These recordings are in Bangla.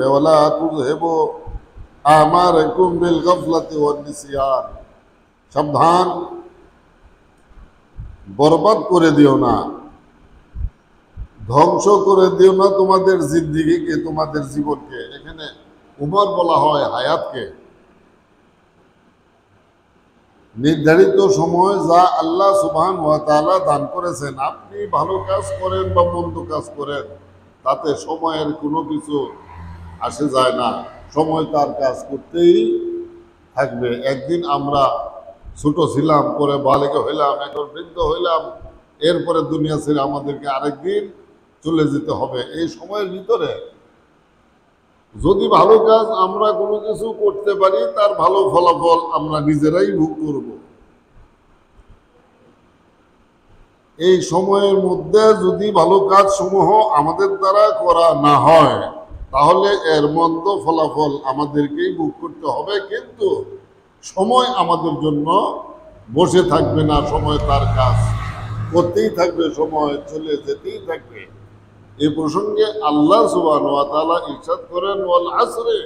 করবে, ওয়ালা তুযহিবু আমারাকুম বিল গাফলাতি ওয়ান নিসিয়ান। সাবধান, বরবাদ করে দিও না, ধ্বংস করে দিও না তোমাদের জিন্দেগিকে, তোমাদের জীবনকে। এখানে উমর বলা হয় হায়াতকে। নির্ধারিত সময় যা আল্লাহ সুবহানাহু ওয়া তাআলা দান করেছেন, আপনি ভালো কাজ করেন বা মন্দ কাজ করেন, তাতে সময়ের কোনো কিছু আসে যায় না। সময় তার কাজ করতেই থাকবে। একদিন আমরা ছোট ছিলাম, পরে বালিকা হইলাম, এখন বৃদ্ধ হইলাম, এরপরে দুনিয়া ছেড়ে আমাদেরকে আরেকদিন চলে যেতে হবে। এই সময়ের ভিতরে যদি ভালো কাজ আমরা কোনো কিছু করতে পারি, তার ভালো ফলাফল আমরা নিজেরাই ভোগ করব। এই সময়ের মধ্যে যদি ভালো কাজ সমূহ আমাদের দ্বারা করা না হয়, তাহলে এর মন্দ ফলাফল আমাদেরকেই ভোগ করতে হবে। কিন্তু সময় আমাদের জন্য বসে থাকবে না, সময় তার কাজ করতেই থাকবে, সময় চলে যেতেই থাকবে। এই প্রসঙ্গে আল্লাহ সুবহানাহু ওয়া তাআলা ইরশাদ করেন, ওয়াল আসরে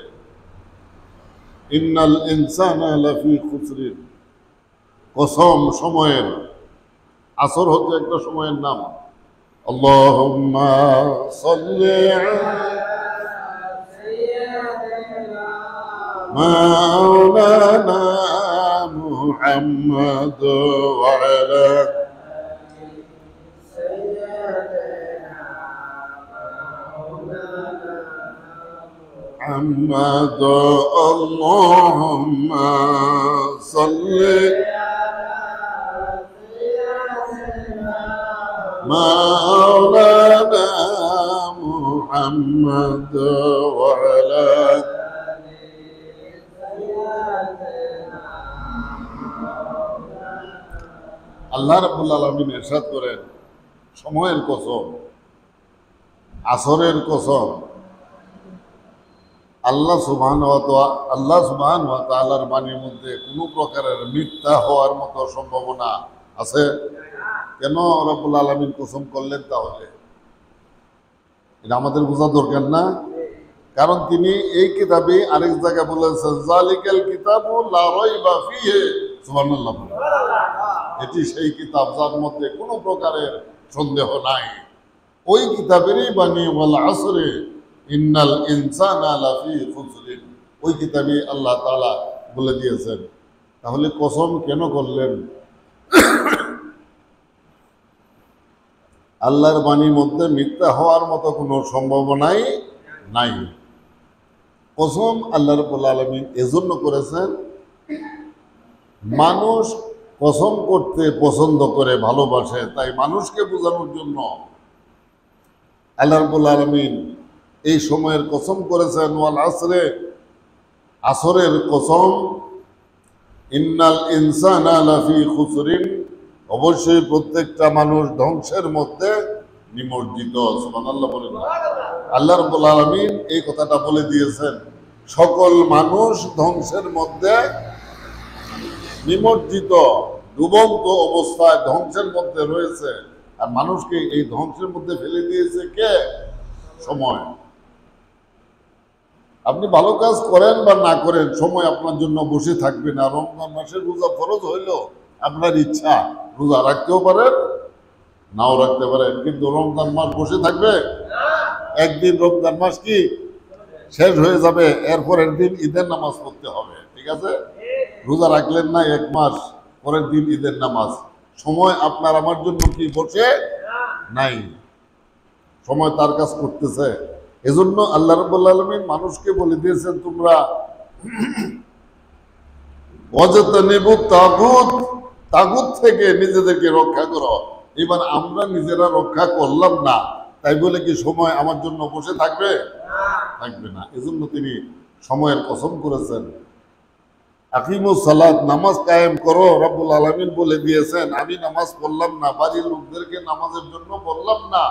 ইন্নাল ইনসানা লাফি খুসরিন। কসম সময়ের, আসর হচ্ছে একটা সময়ের নাম। আল্লাহুম্মা সাল্লি আলা মাওলানা মুহাম্মাদ ওয়া আলা محمد اللهم صل مولانا محمد وعلى আল্লাহ রাব্বুল আলামিন ইরশাদ করেন, সময়ের কসম, আসরের কসম। আল্লাহ সুবহানাহু ওয়া তাআলার বাণীর মধ্যে কোনো প্রকারের মিথ্যা হওয়ার মতো সম্ভাবনা আছে? কেন রব্বুল আলামিন কসম করলেন? তাহলে এটা আমাদের বোঝা দরকার না? কারণ তিনি এই কিতাবে আরেক জায়গায় বলেছেন, জালিকাল কিতাবু লা রাইবা ফীহি। সুবহানাল্লাহ। এটি সেই কিতাব যার মধ্যে কোনো প্রকারের সন্দেহ নাই। ওই কিতাবেরই বাণী, ওয়াল আসরে ইন্নাল ইনসানা লাফি খুসরিন। ওই কিতাবে আল্লাহ তাআলা বলে দিয়েছেন। তাহলে কসম কেন করলেন? আল্লাহর বাণীর মধ্যে মিথ্যা হওয়ার মতো কোনো সম্ভাবনাই নাই। কসম আল্লাহ রাব্বুল আলামিন এজন্য করেছেন, মানুষ কসম করতে পছন্দ করে, ভালোবাসে, তাই মানুষকে বোঝানোর জন্য আল্লাহ রাব্বুল আলামিন এই সময়ের কসম করেছেন। ওয়াল আসরে, আসরের কসম, ইন্নাল ইনসানা লাফি খুসরিন। অবশ্যই প্রত্যেকটা মানুষ ধ্বংসের মধ্যে নিমজ্জিত। সুবহানাল্লাহ বলেন। আল্লাহ রাব্বুল আলামিন এই কথাটা বলে দিয়েছেন, সকল মানুষ ধ্বংসের মধ্যে নিমজ্জিত, ডুবন্ত অবস্থায় ধ্বংসের মধ্যে রয়েছে। আর মানুষকে এই ধ্বংসের মধ্যে ফেলে দিয়েছে কে? সময়। আপনি ভালো কাজ করেন বা না করেন, সময় আপনার জন্য বসে থাকবে না। রমজান মাসের রোজা ফরজ হইলো, আপনার ইচ্ছা রোজা রাখতেও পারেন, নাও রাখতে পারেন, কিন্তু রমজান মাস বসে থাকবে? একদিন রমজান মাস কি শেষ হয়ে যাবে, এরপরের দিন ঈদের নামাজ পড়তে হবে, ঠিক আছে? রোজা রাখলেন না এক মাস, পরের দিন ঈদের নামাজ। সময় আপনার আমার জন্য কি বসে নাই, সময় তার কাজ করতেছে। এজন্য আল্লাহ রাব্বুল আলামিন মানুষকে বলে দিয়েছেন, তোমরা ওয়াজতানিবুত তাগুত, তাগুত থেকে নিজেদেরকে রক্ষা করো। এবার আমরা নিজেরা রক্ষা করলাম না, তাই বলে কি সময় আমার জন্য বসে থাকবে? থাকবে না। এজন্য তিনি সময়ের কসম করেছেন। আকিমুস সালাত, নামাজ কায়েম করো। রব্বুল আলামিন বলে দিয়েছেন, আমি নামাজ পড়লাম না, বাড়ির লোকদেরকে নামাজের জন্য বললাম না,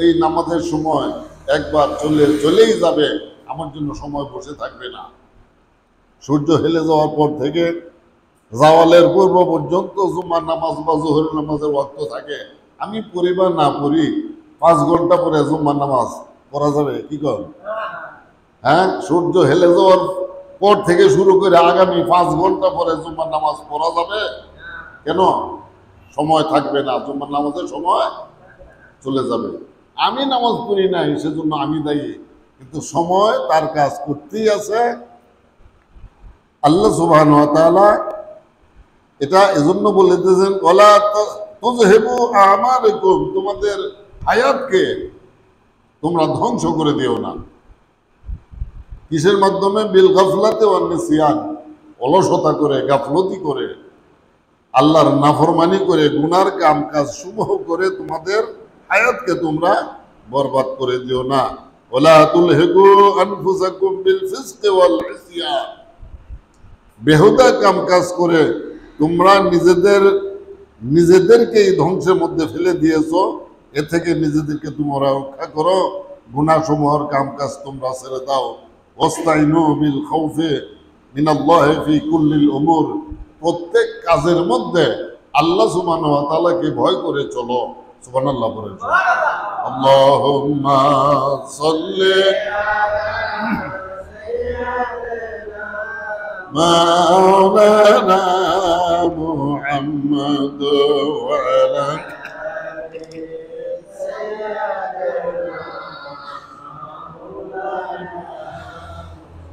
এই নামাজের সময় একবার চলেই যাবে, আমার জন্য সময় বসে থাকবে না। সূর্য হেলে যাওয়ার পর থেকে জাওয়ালের পূর্ব পর্যন্ত জুমার নামাজ বা জোহরের নামাজের ওয়াক্ত থাকে। আমি পড়ি বা না পড়ি, 5 ঘন্টা পরে জুমার নামাজ পড়া যাবে? কি কর? হ্যাঁ, সূর্য হেলে যাওয়ার পর থেকে শুরু করে আগামী 5 ঘন্টা পরে জুম্মার নামাজ পড়া যাবে? কেন? সময় থাকবে না, জুম্মার নামাজের সময় চলে যাবে। আমি নামাজ পড়ি নাই সেজন্য আমি দায়ী, কিন্তু সময় তার কাজ করতেই আছে। আল্লাহ সুবহানাহু ওয়া তাআলা এটা এজন্য বলে দিয়েছেন, ওয়ালা তুযহিবু আমালাকুম, তোমাদের হায়াতকে তোমরা ধ্বংস করে দিও না। কিসের মাধ্যমে? বিল গাফলাতি ওয়ান নিসিয়ান, অলসতা করে, গাফলতি করে, আল্লাহর নাফরমানি করে, গুনার কাম কাজ সমূহ করে তোমাদের হায়াতকে তোমরা বরবাদ করে দিও না। ওয়ালা তুলহিকু আনফুসাকুম বিল ফিসকি ওয়াল ইসয়ান, বেহুদা কাম কাজ করে তোমরা নিজেদেরকেই ধ্বংসের মধ্যে ফেলে দিয়েছো। এ থেকে নিজেদেরকে তোমরা রক্ষা করো, গুনাহ সমূহের কাম কাজ তোমরা ছেড়ে দাও। ওয়াস্তাইনু বিল খাউফি মিনাল্লাহি ফি কুল্লিল উমুর, প্রত্যেক কাজের মধ্যে আল্লাহ সুবহানাহু ওয়া তাআলাকে ভয় করে চলো। সুবহানাল্লাহ বলেন। আল্লাহুম্মা সাল্লি মাওলানা মুহাম্মদ ওয়া আলা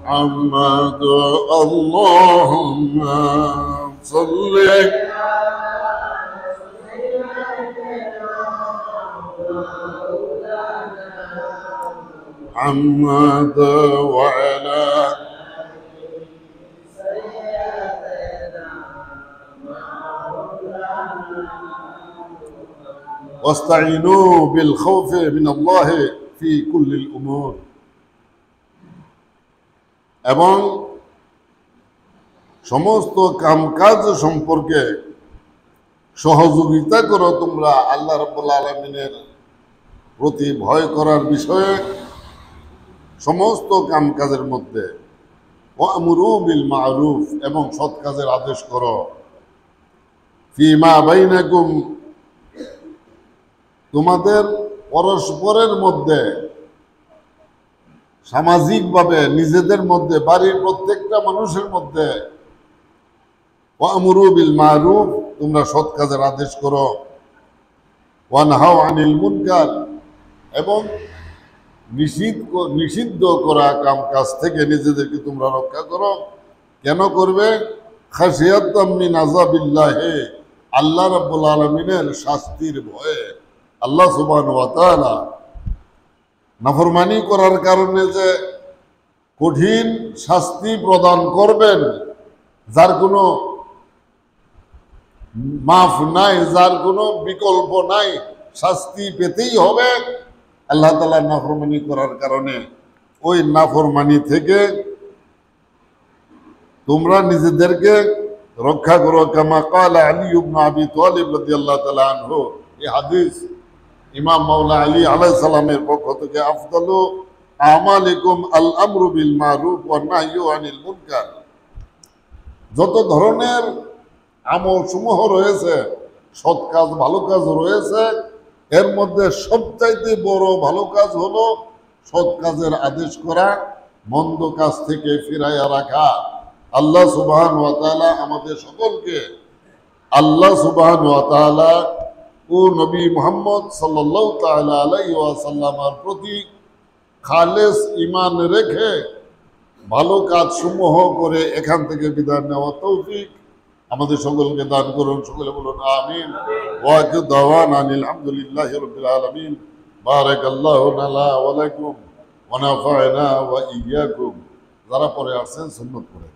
محمد اللهم صل محمد وعلى واستعينوا بالخوف من الله في كل الأمور, এবং সমস্ত কামকাজ সম্পর্কে সহযোগিতা করো তোমরা আল্লাহ রাব্বুল আলামিনের প্রতি ভয় করার বিষয়ে সমস্ত কামকাজের মধ্যে। ওয়ামুরু বিল মারুফ, এবং সৎ কাজের আদেশ করো। ফিমা বাইনাকুম, তোমাদের পরস্পরের মধ্যে, সামাজিকভাবে নিজেদের মধ্যে, বাড়ির প্রত্যেকটা মানুষের মধ্যে। ওয়ামুরু বিল মারুফ, তোমরা সৎ কাজের আদেশ করো। ওয়ানহাউ আনিল মুনকার, এবং নিষিদ্ধ করা কাম কাজ থেকে নিজেদেরকে তোমরা রক্ষা করো। কেন করবে? খাশিয়াতাম মিন আযাবিল্লাহি, আল্লাহ রাব্বুল আলামিনের শাস্তির ভয়ে। আল্লাহ সুবহানাহু ওয়া তাআলা নাফরমানি করার কারণে যে কঠিন শাস্তি প্রদান করবেন, যার কোনো মাফ নাই, যার কোনো বিকল্প নাই, শাস্তি পেতেই হবে। আল্লাহ তাআলা নাফরমানি করার কারণে ওই নাফরমানি থেকে তোমরা নিজেদেরকে রক্ষা করো। কামা ক্বালা আলী ইবনে আবি তালিব রাদিয়াল্লাহু তাআলা আনহু, এই হাদিস ইমাম মাওলা আলী আলাইহিস সালামের পক্ষ থেকে, আফদালু আমালিকুম আল আমরু বিল মারুফ ওয়ান নাহয়ু আনিল মুনকার, যত ধরনের আমল সমূহ রয়েছে, সৎ কাজ ভালো কাজ রয়েছে, এর মধ্যে সবচাইতে বড় ভালো কাজ হলো সৎ কাজের আদেশ করা, মন্দ কাজ থেকে ফিরাইয়া রাখা। আল্লাহ সুবহানাহু ওয়া তাআলা আমাদের সকলকে, আল্লাহ সুবহানাহু ওয়া তাআলা ও নবী মুহাম্মদ সাল্লাল্লাহু তাআলা আলাইহি ওয়াসাল্লামের প্রতি খালেস ঈমান রেখে ভালো কাজ সমূহ করে এখান থেকে বিদায় নেওয়া তৌফিক আমাদের সকলকে দান করুন। সকলে বলুন আমিন। ওয়া আখিরু দাওয়ানা আলহামদুলিল্লাহি রাব্বিল আলামিন। বারাকাল্লাহু লানা ওয়া লাকুম ওয়া নাফা'না ওয়া ইয়্যাকুম। যারা পরে আসছেন সুন্নাত পড়ে।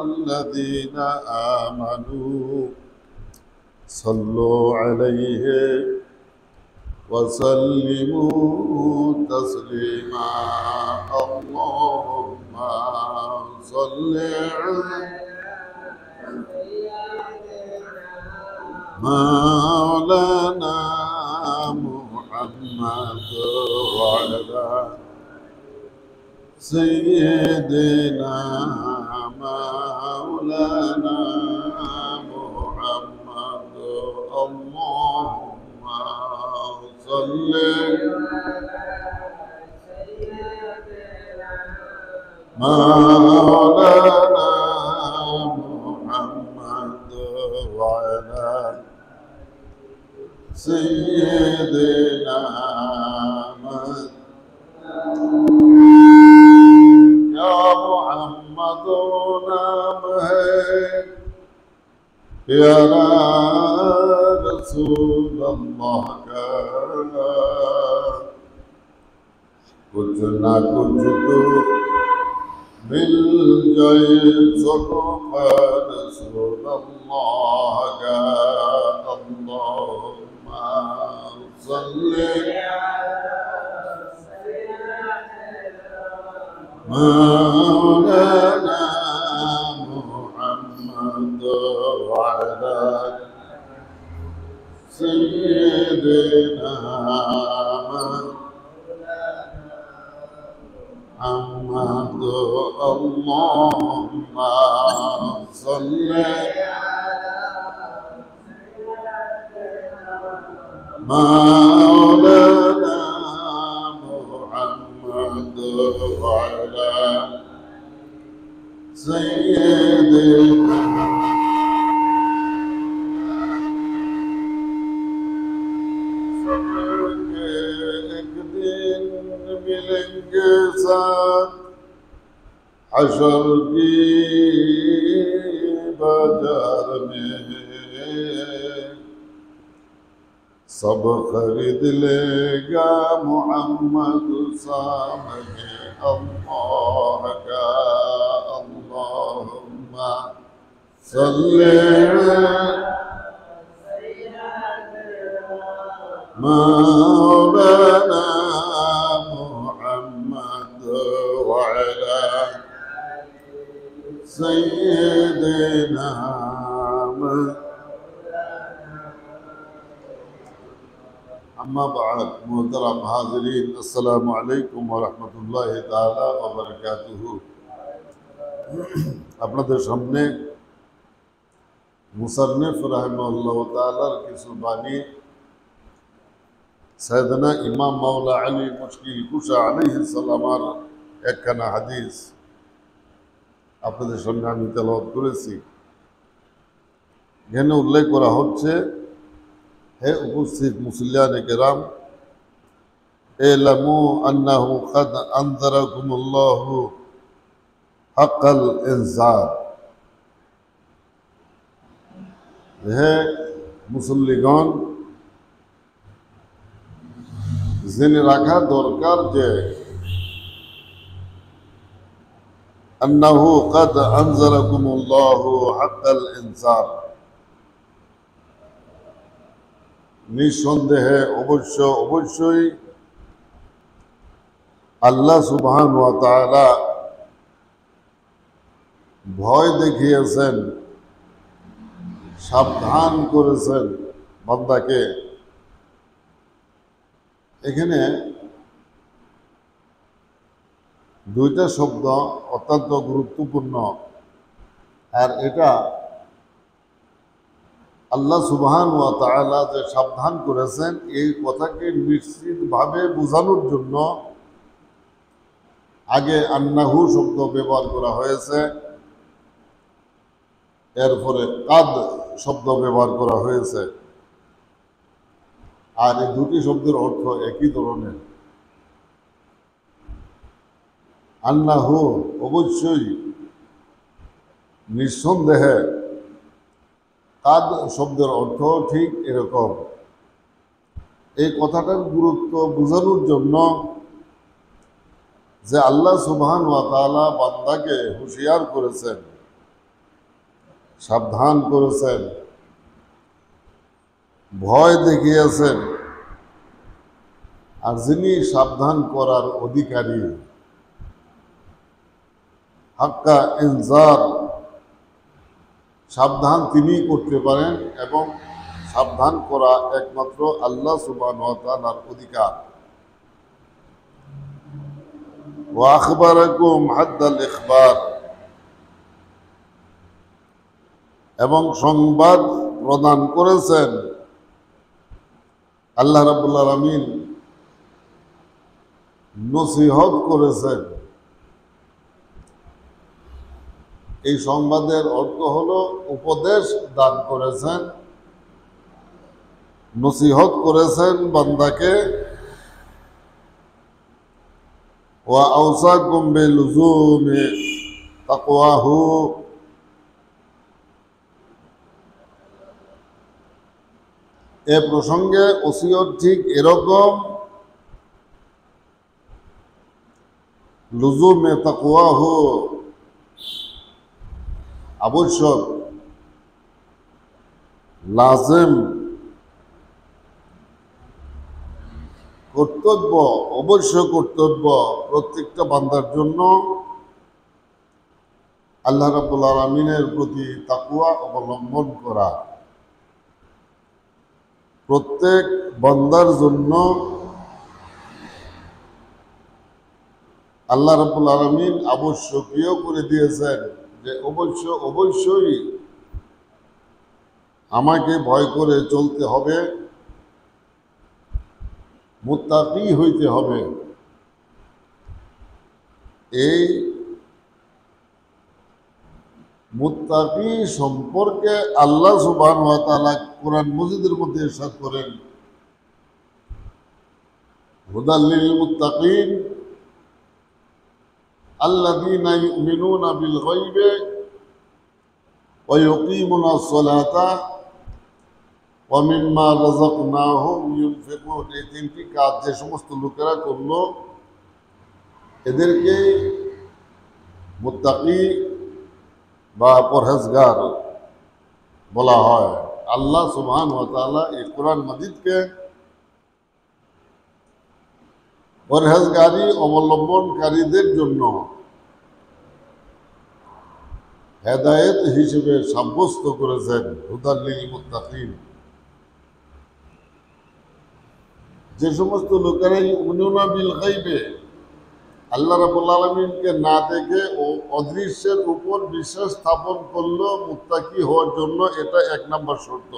الذين آمنوا صلوا عليه وسلموا تسليما اللهم صل على مولانا محمد وعلى سيدنا مولانا محمد اللهم صل مولانا محمد وعلى سيدنا يا محمد نام ہے پیارا رسول اللہ کا کچھ نہ کچھ تو مل جائے سکو پر رسول اللہ کا اللہم صلی مولانا محمد وعلى سيدنا محمد اللهم صل مولانا محمد وعلى سيدنا ایک دن ملیں گے ساتھ حشر کی بازار میں سب خرید لے گا محمد سامنے اللہ کا اللہم صلی مولانا محمد وعلى سيدنا أما بعد محترم حاضرین السلام علیکم ورحمۃ اللہ تعالی وبرکاتہ আপনাদের সামনে মুসান্নিফ রাহিমাহুল্লাহ তাআলার কিছু বাণী সাইয়েদনা ইমাম মাওলা আলী মুশকিল কুশা আলাইহিস সালামার একখানা হাদিস আপনাদের সামনে আমি তেলাওয়াত করেছি। এখানে উল্লেখ করা হচ্ছে, হে উপস্থিত মুসল্লিয়ানে কেরাম, এলামু আন্নাহু কাদ আনযারাকুমুল্লাহু হাক্কাল ইনজার। হে মুসল্লিগণ, জেনে রাখা দরকার যে আন্নাহু কাদ আনযারাকুমুল্লাহু হাক্কাল ইনজার, নিঃসন্দেহে অবশ্যই আল্লাহ সুবহানাহু ওয়া তাআলা ভয় দেখিয়েছেন, সাবধান করেছেন বান্দাকে। এখানে দুইটা শব্দ অত্যন্ত গুরুত্বপূর্ণ, আর এটা আল্লাহ সুবহানাহু ওয়া তাআলা যে সাবধান করেছেন এই কথাকে নিশ্চিতভাবে বোঝানোর জন্য আগে আন্নাহু শব্দ ব্যবহার করা হয়েছে, এরপরে কাদ শব্দ ব্যবহার করা হয়েছে। আর এই দুটি শব্দের অর্থ একই ধরনের। আন্নাহু অবশ্যই, নিঃসন্দেহে। কাদ শব্দের অর্থ ঠিক এরকম। এই কথাটার গুরুত্ব বোঝানোর জন্য যে আল্লাহ সুবহানাহু ওয়া তাআলা বান্দাকে হুঁশিয়ার করেছেন, সাবধান করেছেন, ভয় দেখিয়েছেন, আর যিনি সাবধান করার অধিকারী, হাক্কা ইনজার, সাবধান তিনি করতে পারেন এবং সাবধান করা একমাত্র আল্লাহ সুবহানাহু ওয়া তাআলার অধিকার। ওয়া আখবারাকুম হাদ্দাল ইখবার, এবং সংবাদ প্রদান করেছেন। আল্লাহ রাব্বুল আলামিন নসিহত করেছেন। এই সংবাদের অর্থ হলো উপদেশ দান করেছেন, নসিহত করেছেন বান্দাকে। ওয়া আওসাকুম বিলুজুমি তাকওয়াহু, এ প্রসঙ্গে ওসিয়ত ঠিক এরকম, লুজুমে তাকওয়াহু আবশ্যক, লাজিম, কর্তব্য, অবশ্য কর্তব্য প্রত্যেকটা বান্দার জন্য আল্লাহ রাব্বুল আলামিনের প্রতি তাকওয়া অবলম্বন করা। প্রত্যেক বান্দার জন্য আল্লাহ রাব্বুল আলামিন আবশ্যকীয় করে দিয়েছেন যে অবশ্যই আমাকে ভয় করে চলতে হবে, মুত্তাকি হইতে হবে। এই মুত্তাকি সম্পর্কে আল্লাহ সুবহানাহু ওয়া তাআলা কোরআন মজিদের মধ্যে ইরশাদ করেন, হুদাল লিল মুত্তাকিন আল্লাযীনা ইউমিনুনা বিল গায়বি ওয়া ইউকিমুনাস সালাতা ওয়া মিম্মা রাযাকনাহুম ইউনফিকুন। এই তিনটি কাজ যে সমস্ত লোকেরা করলো এদেরকে মুত্তাকি বা পরহেজগার বলা হয়। আল্লাহ সুবহানাহু ওয়া তাআলা এই কোরআন মাজিদকে পরহেজগারি অবলম্বনকারীদের জন্য হেদায়েত হিসেবে সাব্যস্ত করেছেন, হুদাল লিল মুত্তাকিন। যে সমস্ত লোকেরা ইউমিনুনা বিল গায়বে, আল্লাহ রাব্বুল আলামিনকে না দেখে ও অদৃশ্যের উপর বিশ্বাস স্থাপন করলো, মুত্তাকি হওয়ার জন্য এটা 1 নম্বর শর্ত।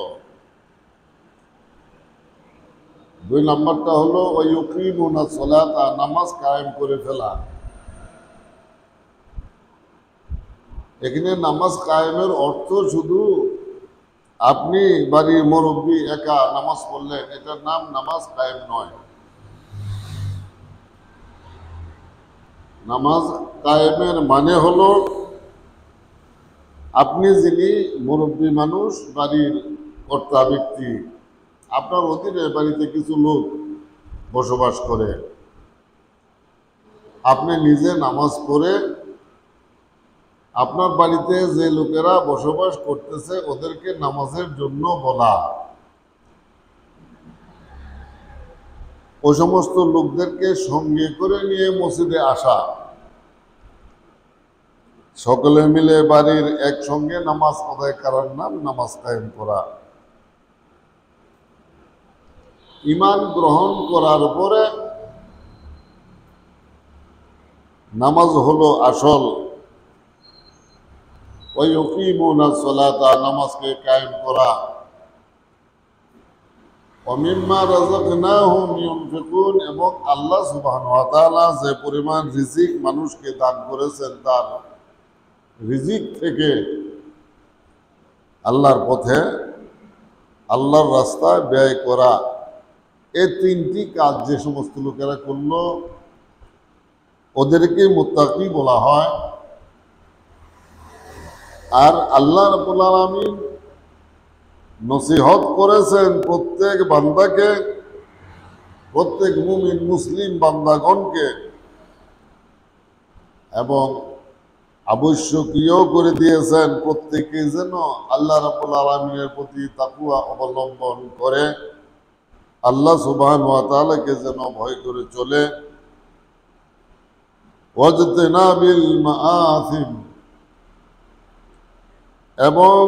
2 নম্বরটা হলো ওয়া ইউকিমুনাস সালাতা, নামাজ কায়েম করে ফেলা। এখানে নামাজ কায়েমের অর্থ শুধু আপনি বাড়ির মুরব্বী একা নামাজ পড়লেন, এটার নাম নামাজ কায়েম নয়। নামাজ কায়েমের মানে হলো আপনি যিনি মুরব্বী মানুষ, বাড়ির কর্তা ব্যক্তি, আপনার অধীনে বাড়িতে কিছু লোক বসবাস করে, আপনি নিজে নামাজ পড়ে আপনার বাড়িতে যে লোকেরা বসবাস করতেছে ওদেরকে নামাজের জন্য বলা, ও সমস্ত লোকদেরকে সঙ্গে করে নিয়ে মসজিদে আসা, সকলে মিলে বাড়ির একসঙ্গে নামাজ আদায় করার নাম নামাজ কায়েম করা। ঈমান গ্রহণ করার পরে নামাজ হলো আসল। ওয়া ইউকিমুনাস সালাতা, নামাজকে কায়েম করা। ওয়া মিম্মা রাযাকনাহুম ইউনফিকুন, এবং আল্লাহ সুবহানাহু ওয়া তাআলা যে পরিমাণ রিজিক মানুষকে দান করেছেন তার রিজিক থেকে আল্লাহর পথে, আল্লাহর রাস্তায় ব্যয় করা। এই 3টি কাজ যে সমস্ত লোকেরা করলো ওদেরকে মুত্তাকি বলা হয়। আর আল্লাহ রাব্বুল আলামিন নসিহত করেছেন প্রত্যেক বান্দাকে, প্রত্যেক মুমিন মুসলিম বান্দাগণকে, এবং আবশ্যকীয় করে দিয়েছেন প্রত্যেকে যেন আল্লাহ রাব্বুল আলামিনের প্রতি তাকওয়া অবলম্বন করে, আল্লাহ সুবহানাহু ওয়া তাআলাকে যেন ভয় করে চলে, ওয়াজতানাবিল মাআসিম, এবং